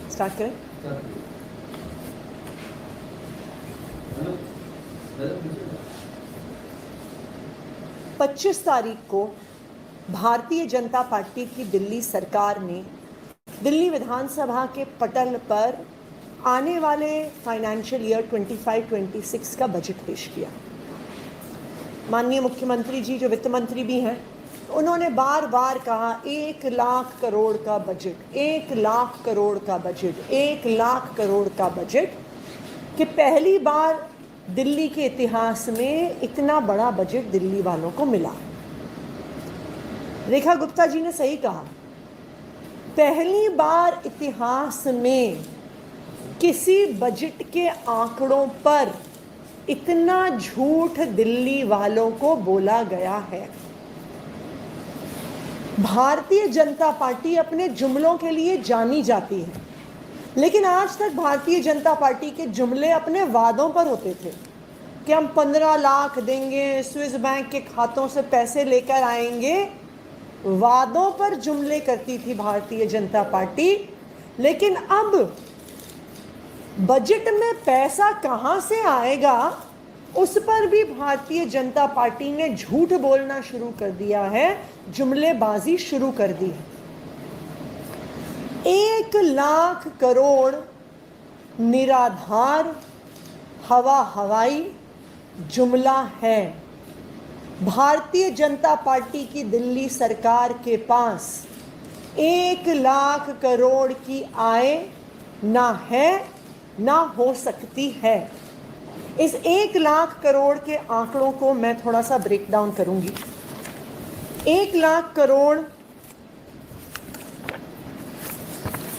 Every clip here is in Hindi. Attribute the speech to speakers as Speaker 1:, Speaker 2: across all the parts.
Speaker 1: स्टार्ट करें। 25 तारीख को भारतीय जनता पार्टी की दिल्ली सरकार ने दिल्ली विधानसभा के पटल पर आने वाले फाइनेंशियल ईयर 25-26 का बजट पेश किया। माननीय मुख्यमंत्री जी जो वित्त मंत्री भी हैं, उन्होंने बार बार कहा 1 लाख करोड़ का बजट, 1 लाख करोड़ का बजट, 1 लाख करोड़ का बजट, कि पहली बार दिल्ली के इतिहास में इतना बड़ा बजट दिल्ली वालों को मिला। रेखा गुप्ता जी ने सही कहा, पहली बार इतिहास में किसी बजट के आंकड़ों पर इतना झूठ दिल्ली वालों को बोला गया है। भारतीय जनता पार्टी अपने जुमलों के लिए जानी जाती है, लेकिन आज तक भारतीय जनता पार्टी के जुमले अपने वादों पर होते थे कि हम 15 लाख देंगे, स्विस बैंक के खातों से पैसे लेकर आएंगे। वादों पर जुमले करती थी भारतीय जनता पार्टी, लेकिन अब बजट में पैसा कहां से आएगा उस पर भी भारतीय जनता पार्टी ने झूठ बोलना शुरू कर दिया है, जुमलेबाजी शुरू कर दी है। 1 लाख करोड़ निराधार हवाई जुमला है। भारतीय जनता पार्टी की दिल्ली सरकार के पास 1 लाख करोड़ की आय ना है ना हो सकती है। इस 1 लाख करोड़ के आंकड़ों को मैं थोड़ा सा ब्रेक डाउन करूंगी। 1 लाख करोड़,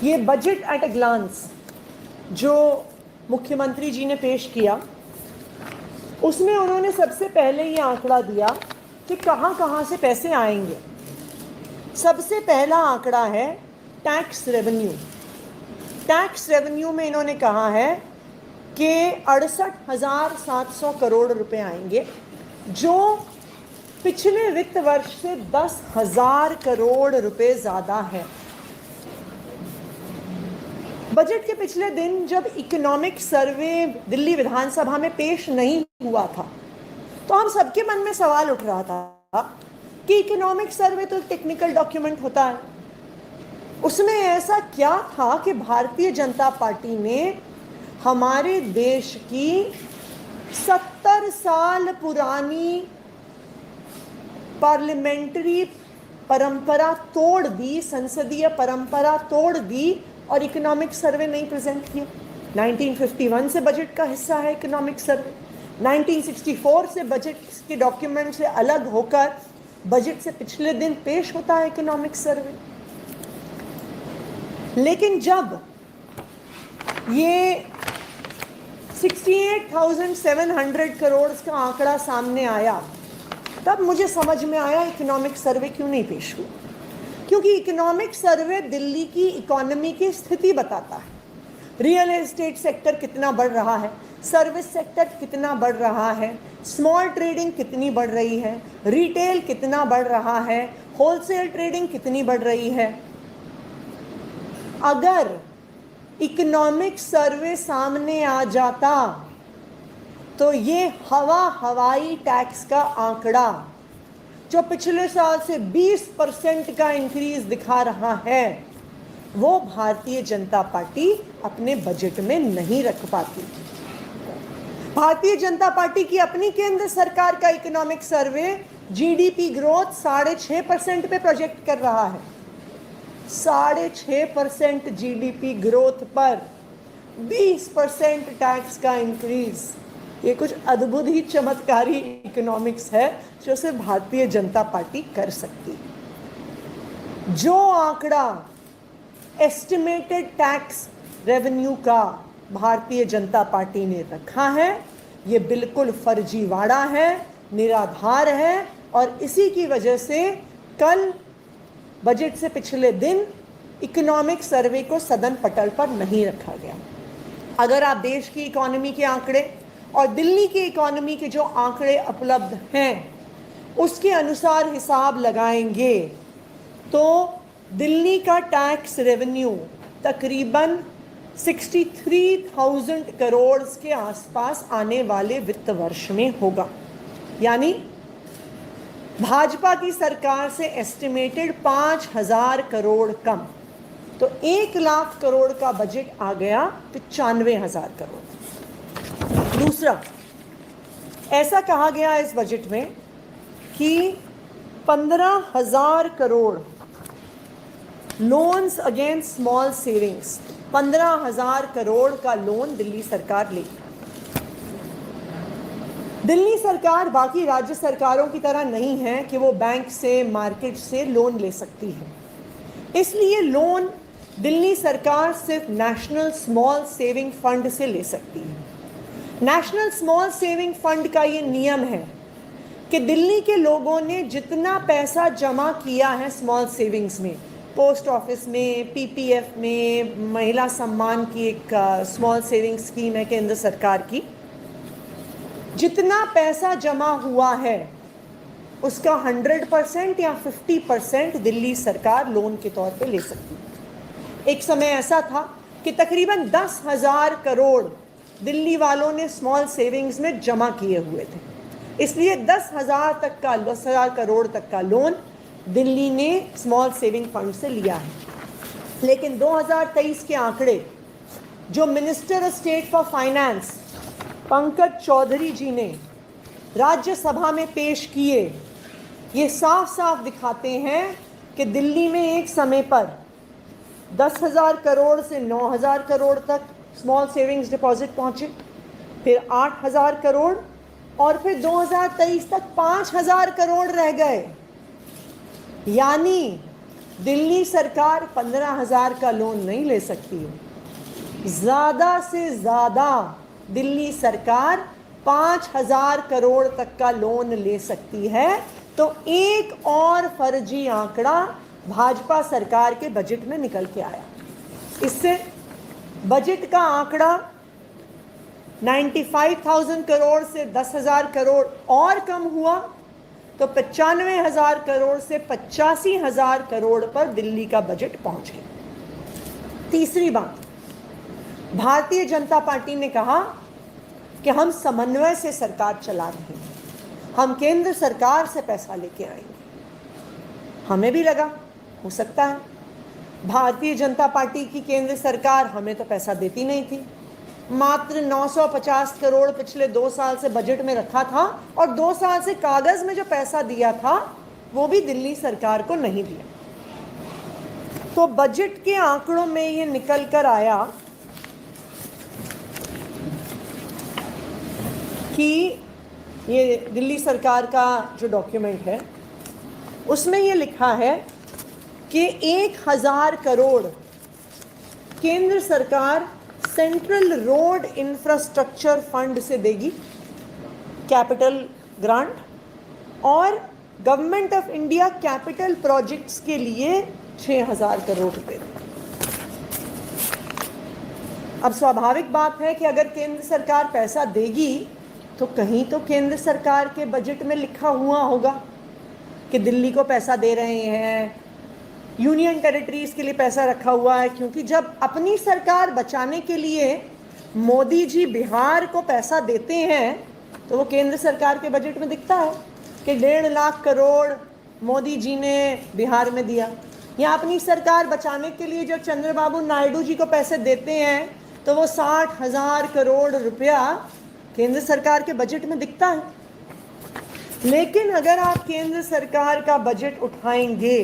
Speaker 1: ये बजट एट अ ग्लांस जो मुख्यमंत्री जी ने पेश किया, उसमें उन्होंने सबसे पहले ये आंकड़ा दिया कि कहां कहां से पैसे आएंगे। सबसे पहला आंकड़ा है टैक्स रेवेन्यू। टैक्स रेवेन्यू में इन्होंने कहा है कि 68,700 करोड़ रुपए आएंगे, जो पिछले वित्त वर्ष से 10,000 करोड़ रुपए ज्यादा है। बजट के पिछले दिन जब इकोनॉमिक सर्वे दिल्ली विधानसभा में पेश नहीं हुआ था, तो हम सबके मन में सवाल उठ रहा था कि इकोनॉमिक सर्वे तो टेक्निकल डॉक्यूमेंट होता है, उसमें ऐसा क्या था कि भारतीय जनता पार्टी ने हमारे देश की 70 साल पुरानी पार्लियामेंट्री परंपरा तोड़ दी, संसदीय परंपरा तोड़ दी और इकोनॉमिक सर्वे नहीं प्रेजेंट किया। 1951 से बजट का हिस्सा है इकोनॉमिक सर्वे, 1964 से बजट के डॉक्यूमेंट से अलग होकर बजट से पिछले दिन पेश होता है इकोनॉमिक सर्वे। लेकिन जब ये 68,700 करोड़ का आंकड़ा सामने आया, तब मुझे समझ में आया इकोनॉमिक सर्वे क्यों नहीं पेश हुआ। क्योंकि इकोनॉमिक सर्वे दिल्ली की इकोनॉमी की स्थिति बताता है। रियल एस्टेट सेक्टर कितना बढ़ रहा है, सर्विस सेक्टर कितना बढ़ रहा है, स्मॉल ट्रेडिंग कितनी बढ़ रही है, रिटेल कितना बढ़ रहा है, होलसेल ट्रेडिंग कितनी बढ़ रही है। अगर इकोनॉमिक सर्वे सामने आ जाता तो ये हवाई टैक्स का आंकड़ा जो पिछले साल से 20% का इंक्रीज दिखा रहा है, वो भारतीय जनता पार्टी अपने बजट में नहीं रख पाती। भारतीय जनता पार्टी की अपनी केंद्र सरकार का इकोनॉमिक सर्वे जीडीपी ग्रोथ 6.5% पे प्रोजेक्ट कर रहा है। 6.5% जीडीपी ग्रोथ पर 20% टैक्स का इंक्रीज, ये कुछ अद्भुत ही चमत्कारी इकोनॉमिक्स है जो सिर्फ भारतीय जनता पार्टी कर सकती है। जो आंकड़ा एस्टिमेटेड टैक्स रेवेन्यू का भारतीय जनता पार्टी ने रखा है, ये बिल्कुल फर्जीवाड़ा है, निराधार है, और इसी की वजह से कल बजट से पिछले दिन इकोनॉमिक सर्वे को सदन पटल पर नहीं रखा गया। अगर आप देश की इकोनॉमी के आंकड़े और दिल्ली की इकोनॉमी के जो आंकड़े उपलब्ध हैं उसके अनुसार हिसाब लगाएंगे तो दिल्ली का टैक्स रेवेन्यू तकरीबन 63,000 करोड़ के आसपास आने वाले वित्त वर्ष में होगा। यानी भाजपा की सरकार से एस्टिमेटेड 5,000 करोड़ कम, तो 1 लाख करोड़ का बजट आ गया 95,000 करोड़। दूसरा, ऐसा कहा गया इस बजट में कि 15,000 crore loans against small savings, 15,000 crore का लोन दिल्ली सरकार लेगी। दिल्ली सरकार बाकी राज्य सरकारों की तरह नहीं है कि वो बैंक से, मार्केट से लोन ले सकती है, इसलिए लोन दिल्ली सरकार सिर्फ नेशनल स्मॉल सेविंग फंड से ले सकती है। नेशनल स्मॉल सेविंग फंड का ये नियम है कि दिल्ली के लोगों ने जितना पैसा जमा किया है स्मॉल सेविंग्स में, पोस्ट ऑफिस में, पीपीएफ में, महिला सम्मान की एक स्मॉल सेविंग स्कीम है केंद्र सरकार की, जितना पैसा जमा हुआ है उसका 100% या 50% दिल्ली सरकार लोन के तौर पे ले सकती है। एक समय ऐसा था कि तकरीबन 10,000 करोड़ दिल्ली वालों ने स्मॉल सेविंग्स में जमा किए हुए थे, इसलिए 10,000 करोड़ तक का लोन दिल्ली ने स्मॉल सेविंग फंड से लिया है। लेकिन 2023 के आंकड़े जो minister of state for finance Pankaj Chaudhary ji ने राज्यसभा में पेश किए, ये साफ साफ दिखाते हैं कि दिल्ली में एक समय पर 10,000 करोड़ से 9,000 करोड़ तक स्मॉल सेविंग्स डिपॉजिट पहुंचे, फिर 8,000 करोड़ और फिर 2023 तक 5,000 करोड़ रह गए। यानी दिल्ली सरकार 15,000 का लोन नहीं ले सकती है, ज़्यादा से ज़्यादा दिल्ली सरकार 5,000 करोड़ तक का लोन ले सकती है। तो एक और फर्जी आंकड़ा भाजपा सरकार के बजट में निकल के आया। इससे बजट का आंकड़ा 95,000 करोड़ से 10,000 करोड़ और कम हुआ, तो 95,000 करोड़ से 85,000 करोड़ पर दिल्ली का बजट पहुंच गया। तीसरी बात, भारतीय जनता पार्टी ने कहा कि हम समन्वय से सरकार चला रहे हैं, हम केंद्र सरकार से पैसा लेके आएंगे। हमें भी लगा हो सकता है भारतीय जनता पार्टी की केंद्र सरकार हमें तो पैसा देती नहीं थी, मात्र 950 करोड़ पिछले 2 साल से बजट में रखा था और 2 साल से कागज में जो पैसा दिया था वो भी दिल्ली सरकार को नहीं दिया। तो बजट के आंकड़ों में ये निकल कर आया कि ये दिल्ली सरकार का जो डॉक्यूमेंट है उसमें ये लिखा है कि 1,000 करोड़ केंद्र सरकार सेंट्रल रोड इंफ्रास्ट्रक्चर फंड से देगी, कैपिटल ग्रांट, और government of India capital projects के लिए 6,000 करोड़ रुपए। अब स्वाभाविक बात है कि अगर केंद्र सरकार पैसा देगी तो कहीं तो केंद्र सरकार के बजट में लिखा हुआ होगा कि दिल्ली को पैसा दे रहे हैं, यूनियन टेरिटरीज के लिए पैसा रखा हुआ है। क्योंकि जब अपनी सरकार बचाने के लिए मोदी जी बिहार को पैसा देते हैं तो वो केंद्र सरकार के बजट में दिखता है कि 1.5 लाख करोड़ मोदी जी ने बिहार में दिया। या अपनी सरकार बचाने के लिए जो चंद्रबाबू नायडू जी को पैसे देते हैं तो वो 60,000 करोड़ रुपया केंद्र सरकार के बजट में दिखता है। लेकिन अगर आप केंद्र सरकार का बजट उठाएंगे,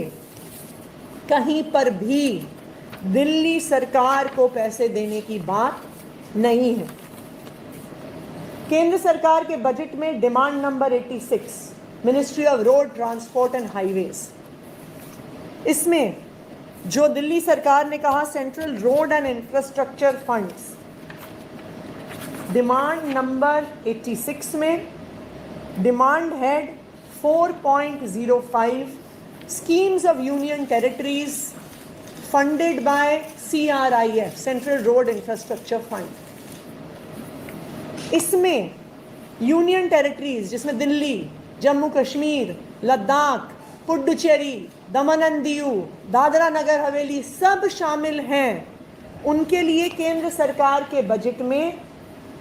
Speaker 1: कहीं पर भी दिल्ली सरकार को पैसे देने की बात नहीं है। केंद्र सरकार के बजट में demand number 86, ministry of road transport and highways, इसमें जो दिल्ली सरकार ने कहा central road and infrastructure funds, demand number 86 में demand head 4.05 schemes of union territories funded by CRIF, Central Road Infrastructure Fund। इसमें यूनियन टेरिटरीज जिसमें दिल्ली, जम्मू कश्मीर, लद्दाख, पुडुचेरी, दमन एंड दीव, दादरा नगर हवेली सब शामिल हैं, उनके लिए केंद्र सरकार के बजट में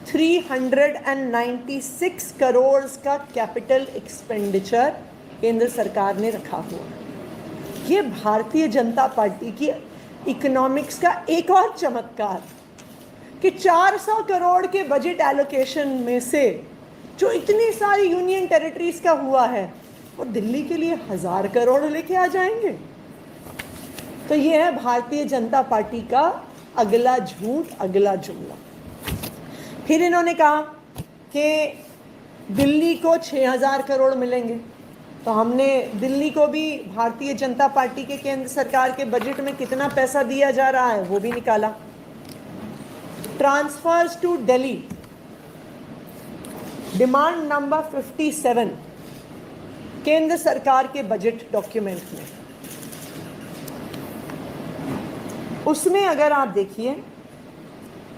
Speaker 1: 396 करोड़ का कैपिटल एक्सपेंडिचर केंद्र सरकार ने रखा हुआ है। ये भारतीय जनता पार्टी की इकोनॉमिक्स का एक और चमत्कार कि 400 करोड़ के बजट एलोकेशन में से जो इतनी सारी यूनियन टेरिटरीज का हुआ है वो दिल्ली के लिए 1000 करोड़ लेके आ जाएंगे। तो ये है भारतीय जनता पार्टी का अगला झूठ, अगला जुमला। फिर इन्होंने कहा कि दिल्ली को 6000 करोड़ मिलेंगे, तो हमने दिल्ली को भी भारतीय जनता पार्टी के केंद्र सरकार के बजट में कितना पैसा दिया जा रहा है वो भी निकाला। Transfers to Delhi, demand number 57 केंद्र सरकार के बजट डॉक्यूमेंट में, उसमें अगर आप देखिए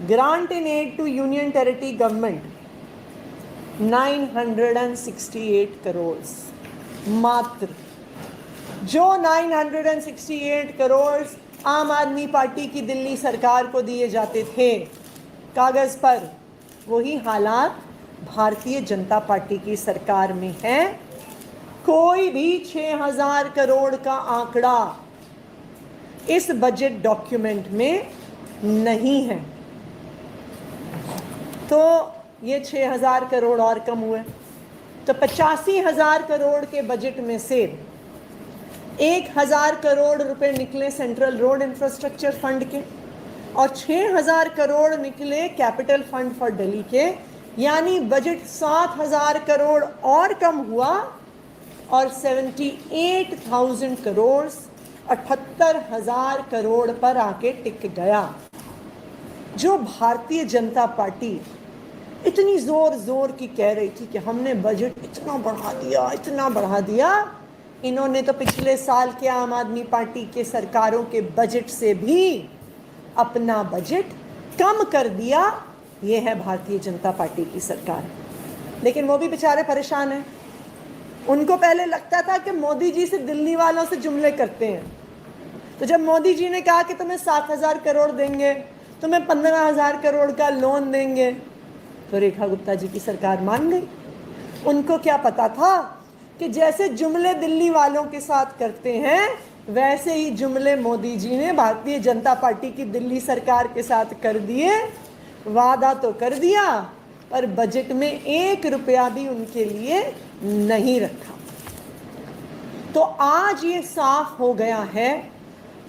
Speaker 1: grant in aid to union territory government 968 crore, मात्र जो 968 करोड़ आम आदमी पार्टी की दिल्ली सरकार को दिए जाते थे कागज पर, वही हालात भारतीय जनता पार्टी की सरकार में है। कोई भी 6000 करोड़ का आंकड़ा इस बजट डॉक्यूमेंट में नहीं है। तो ये 6000 करोड़ और कम हुए, तो 85,000 करोड़ के बजट में से 1000 करोड़ रुपए निकले सेंट्रल रोड इंफ्रास्ट्रक्चर फंड के और 6000 करोड़ निकले कैपिटल फंड फॉर दिल्ली के, यानी बजट 7000 करोड़ और कम हुआ और 78,000 करोड़ 78,000 करोड़ पर आके टिक गया। जो भारतीय जनता पार्टी इतनी जोर जोर की कह रही थी कि हमने बजट इतना बढ़ा दिया, इन्होंने तो पिछले साल के आम आदमी पार्टी के सरकारों के बजट से भी अपना बजट कम कर दिया। ये है भारतीय जनता पार्टी की सरकार। लेकिन वो भी बेचारे परेशान हैं। उनको पहले लगता था कि मोदी जी से दिल्ली वालों से जुमले करते हैं, तो जब मोदी जी ने कहा कि तुम्हें 7000 करोड़ देंगे, तुम्हें 15,000 करोड़ का लोन देंगे, तो रेखा गुप्ता जी की सरकार मान गई। उनको क्या पता था कि जैसे जुमले दिल्ली वालों के साथ करते हैं वैसे ही जुमले मोदी जी ने भारतीय जनता पार्टी की दिल्ली सरकार के साथ कर दिए। वादा तो कर दिया पर बजट में 1 रुपया भी उनके लिए नहीं रखा। तो आज ये साफ हो गया है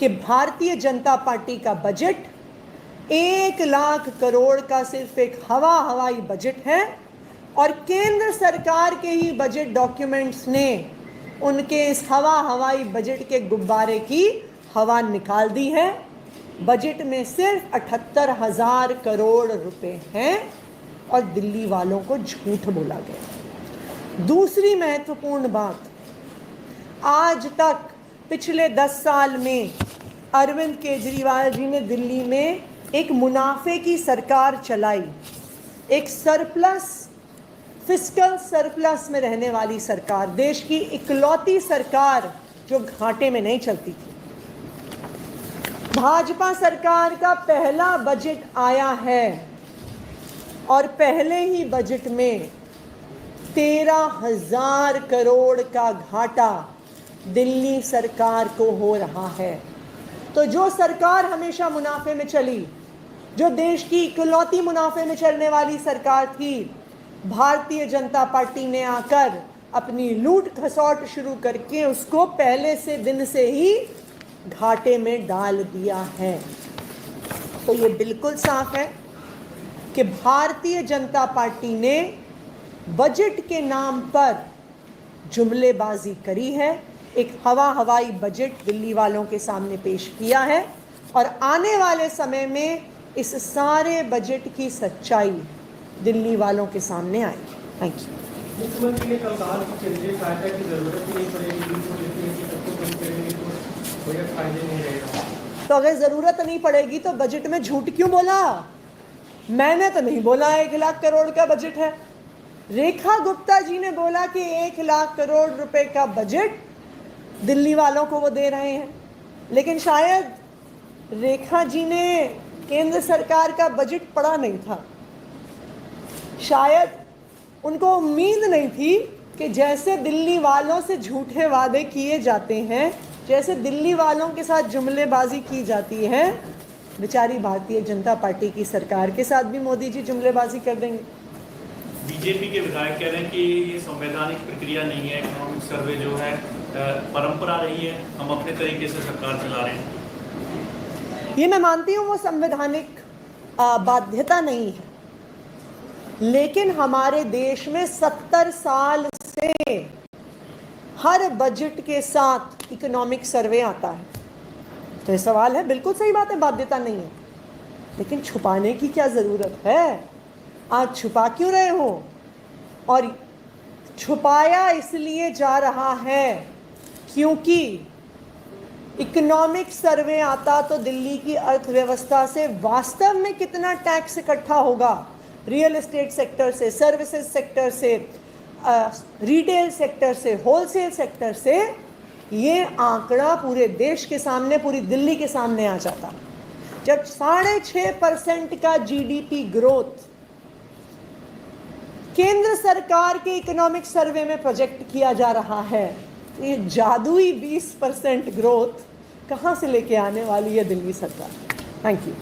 Speaker 1: कि भारतीय जनता पार्टी का बजट 1 लाख करोड़ का सिर्फ एक हवाई बजट है और केंद्र सरकार के ही बजट डॉक्यूमेंट्स ने उनके इस हवाई बजट के गुब्बारे की हवा निकाल दी है। बजट में सिर्फ 78,000 करोड़ रुपए हैं और दिल्ली वालों को झूठ बोला गया। दूसरी महत्वपूर्ण बात, आज तक पिछले 10 साल में अरविंद केजरीवाल जी ने दिल्ली में एक मुनाफे की सरकार चलाई, एक सरप्लस, फिस्कल सरप्लस में रहने वाली सरकार, देश की इकलौती सरकार जो घाटे में नहीं चलती थी। भाजपा सरकार का पहला बजट आया है और पहले ही बजट में 13,000 करोड़ का घाटा दिल्ली सरकार को हो रहा है। तो जो सरकार हमेशा मुनाफे में चली, जो देश की इकलौती मुनाफे में चलने वाली सरकार थी, भारतीय जनता पार्टी ने आकर अपनी लूट खसौट शुरू करके उसको पहले से दिन से ही घाटे में डाल दिया है। तो ये बिल्कुल साफ है कि भारतीय जनता पार्टी ने बजट के नाम पर जुमलेबाजी करी है, एक हवाई बजट दिल्ली वालों के सामने पेश किया है और आने वाले समय में इस सारे बजट की सच्चाई दिल्ली वालों के सामने आएगी। Thank you.
Speaker 2: मुख्यमंत्री ने कल कहा कि केंद्रीय सहायता की जरूरत ही नहीं पड़ेगी, सबको कम करेंगे तो बजट फायदे नहीं रहेगा।
Speaker 1: तो अगर जरूरत नहीं पड़ेगी तो बजट में झूठ क्यों बोला? मैंने तो नहीं बोला 1 लाख करोड़ का बजट है। रेखा गुप्ता जी ने बोला कि 1 लाख करोड़ रुपए का बजट दिल्ली वालों को वो दे रहे हैं, लेकिन शायद रेखा जी ने केंद्र सरकार का बजट पड़ा नहीं था। शायद उनको उम्मीद नहीं थी कि जैसे दिल्ली वालों से झूठे वादे किए जाते हैं, जैसे दिल्ली वालों के साथ जुमलेबाजी की जाती है, बेचारी भारतीय जनता पार्टी की सरकार के साथ भी मोदी जी जुमलेबाजी कर देंगे।
Speaker 3: बीजेपी के विधायक कह रहे हैं कि ये संवैधानिक प्रक्रिया नहीं है, इकोनॉमिक सर्वे जो है परंपरा रही है, हम अपने तरीके से सरकार चला रहे हैं।
Speaker 1: ये मैं मानती हूँ वो संवैधानिक बाध्यता नहीं है, लेकिन हमारे देश में 70 साल से हर बजट के साथ इकोनॉमिक सर्वे आता है। तो ये सवाल है, बिल्कुल सही बात है, बाध्यता नहीं है, लेकिन छुपाने की क्या जरूरत है? आज छुपा क्यों रहे हो? और छुपाया इसलिए जा रहा है क्योंकि इकोनॉमिक सर्वे आता तो दिल्ली की अर्थव्यवस्था से वास्तव में कितना टैक्स इकट्ठा होगा, रियल एस्टेट सेक्टर से, सर्विसेज सेक्टर से, रिटेल सेक्टर से, होलसेल सेक्टर से, ये आंकड़ा पूरे देश के सामने, पूरी दिल्ली के सामने आ जाता। जब 6.5% का जीडीपी ग्रोथ केंद्र सरकार के इकोनॉमिक सर्वे में प्रोजेक्ट किया जा रहा है, तो ये जादुई 20% ग्रोथ कहां से लेके आने वाली है दिल्ली सरकार? Thank you.